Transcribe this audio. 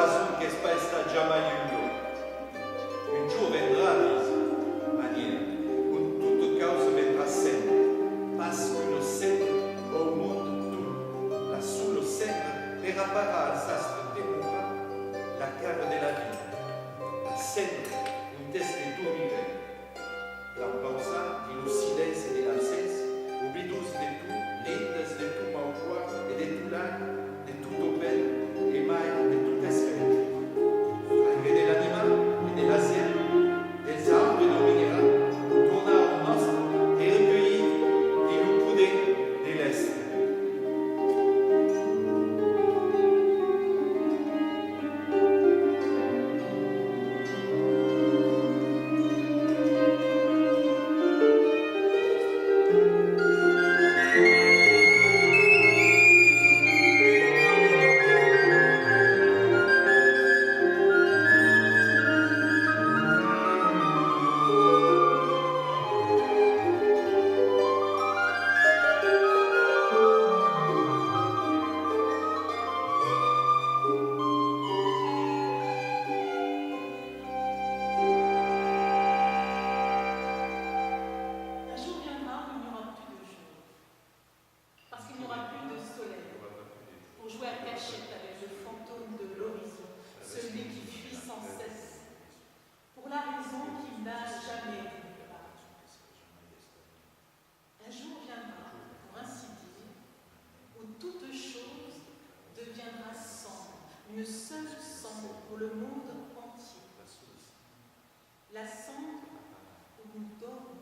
razón che sta già meglio. Un giorno vendrà, maniera, con tutto causa vendrà sempre. Parce que le sempre au monde tout. La solo sempre per apparare al sastre temporale la cara della vita. Sempre un test di tuo vivere. La pausa di lo silenzio e dell'assenza, obbediosi di tu, lentas di tu malvoir e di tu l'anno, di tutto bello e mai di tutto esperienza. Anche dell'animale e della sera, des arbres e del mineral, tornare al nostro e recueillir di lo potere dell'essere. Une seule cendre pour le monde entier. La cendre où nous dormons.